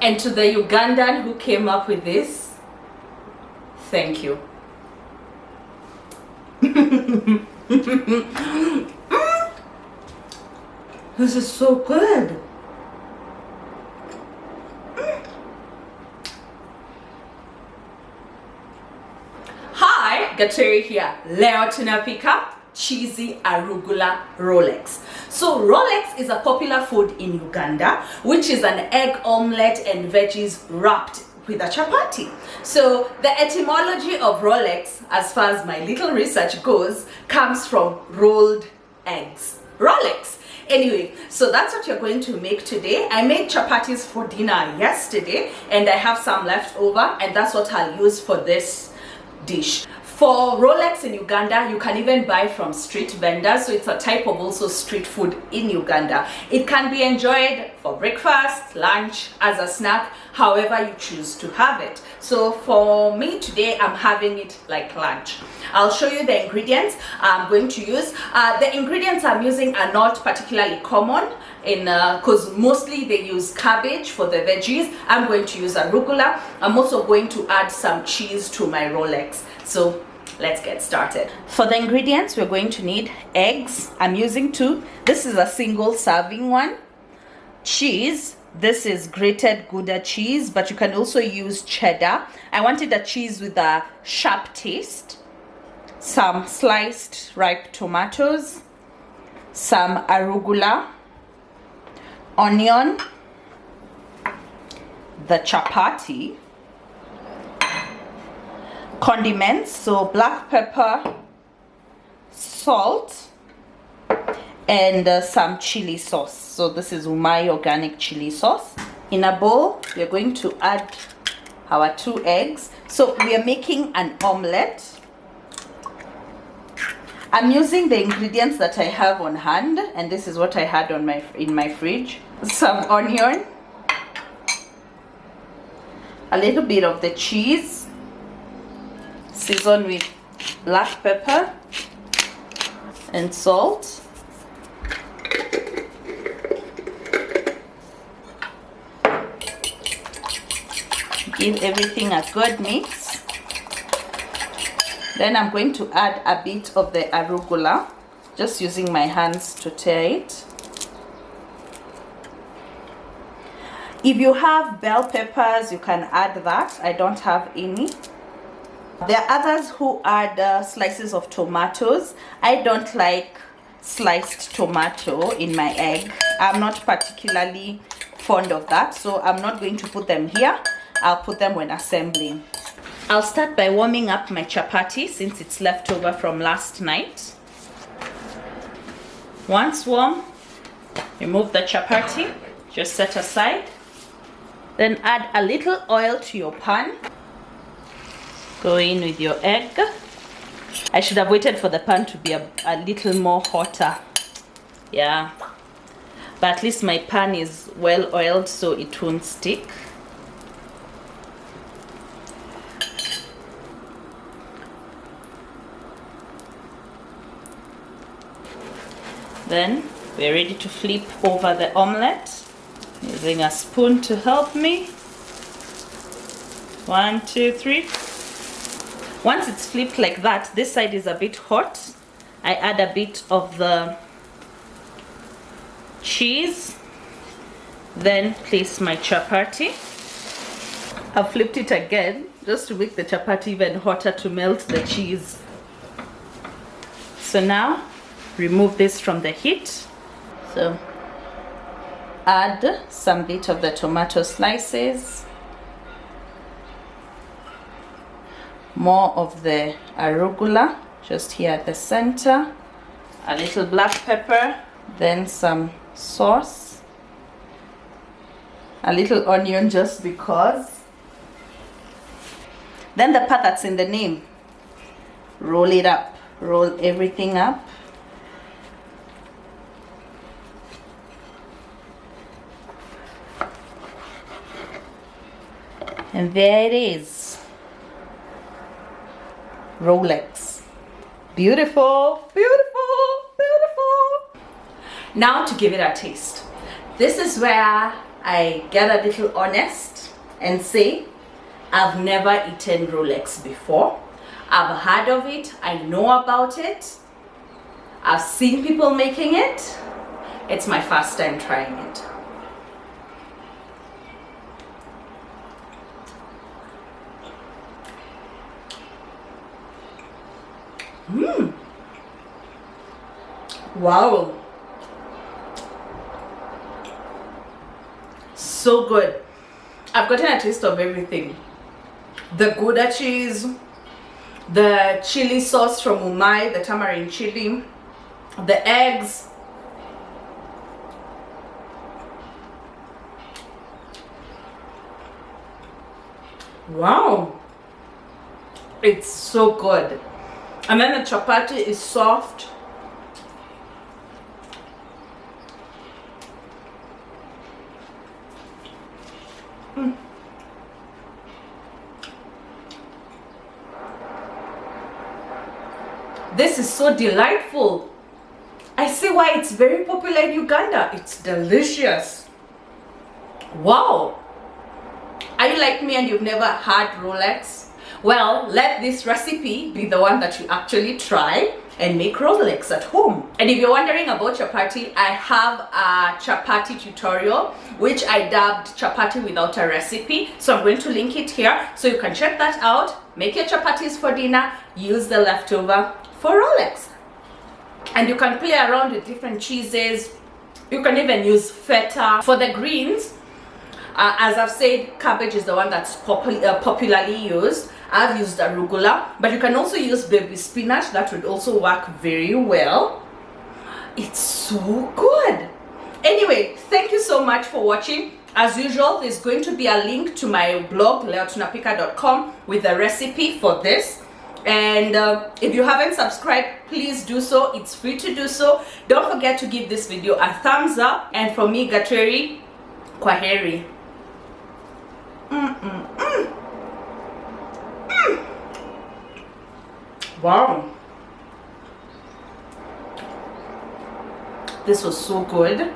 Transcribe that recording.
And to the Ugandan who came up with this, thank you. This is so good. Hi, Gateri here. Leo Tunapika, cheesy Arugula Rolex. So Rolex is a popular food in Uganda, which is an egg omelette and veggies wrapped with a chapati. So the etymology of Rolex, as far as my little research goes, comes from rolled eggs. Rolex. Anyway, so that's what you're going to make today. I made chapatis for dinner yesterday and I have some left over, and that's what I'll use for this dish. For Rolex in Uganda, you can even buy from street vendors, so it's a type of also street food in Uganda. It can be enjoyed for breakfast, lunch, as a snack, however you choose to have it. So for me today, I'm having it like lunch. I'll show you the ingredients I'm going to use. The ingredients I'm using are not particularly common because mostly they use cabbage for the veggies. I'm going to use arugula. I'm also going to add some cheese to my Rolex. So let's get started. For the ingredients, we're going to need eggs. I'm using 2. This is a single serving one. Cheese. This is grated Gouda cheese, but you can also use cheddar. I wanted a cheese with a sharp taste. Some sliced ripe tomatoes, some arugula, onion, the chapati, condiments, so black pepper, salt, and some chili sauce. So this is Umai organic chili sauce. In a bowl, we're going to add our 2 eggs. So we are making an omelette. I'm using the ingredients that I have on hand, and this is what I had on in my fridge. Some onion, a little bit of the cheese, season with black pepper and salt. Give everything a good mix. Then I'm going to add a bit of the arugula, just using my hands to tear it. If you have bell peppers, you can add that. I don't have any. There are others who add slices of tomatoes. I don't like sliced tomato in my egg. I'm not particularly fond of that, so I'm not going to put them here. I'll put them when assembling. I'll start by warming up my chapati since it's left over from last night. Once warm, remove the chapati, just set aside. Then add a little oil to your pan. Go in with your egg. I should have waited for the pan to be a little more hotter. Yeah, but at least my pan is well oiled so it won't stick. Then we're ready to flip over the omelette. Using a spoon to help me. 1, 2, 3. Once it's flipped like that, this side is a bit hot. I add a bit of the cheese. Then place my chapati. I've flipped it again just to make the chapati even hotter to melt the cheese. So now remove this from the heat. So add some bit of the tomato slices, more of the arugula just here at the center, a little black pepper, then some sauce, a little onion just because, then the part that's in the name. Roll it up, roll everything up. And there it is. Rolex. Beautiful, beautiful, beautiful. Now to give it a taste. This is where I get a little honest and say I've never eaten Rolex before. I've heard of it, I know about it, I've seen people making it. It's my first time trying it. Wow. So good. I've gotten a taste of everything. The Gouda cheese, the chili sauce from Umai, the tamarind chili, the eggs. Wow. It's so good. And then the chapati is soft. This is so delightful. I see why it's very popular in Uganda. It's delicious. Wow. Are you like me and you've never had Rolex? Well, let this recipe be the one that you actually try and make Rolex at home. And if you're wondering about chapati, I have a chapati tutorial which I dubbed chapati without a recipe. So I'm going to link it here so you can check that out. Make your chapatis for dinner, use the leftover for Rolex. And you can play around with different cheeses. You can even use feta. For the greens, as I've said, cabbage is the one that's popularly used. I've used arugula, but you can also use baby spinach. That would also work very well. It's so good. Anyway, thank you so much for watching. As usual, there's going to be a link to my blog, leotunapika.com, with a recipe for this. And if you haven't subscribed, please do so. It's free to do so. Don't forget to give this video a thumbs up. And for me, Gatweri, kwaheri. Wow, this was so good.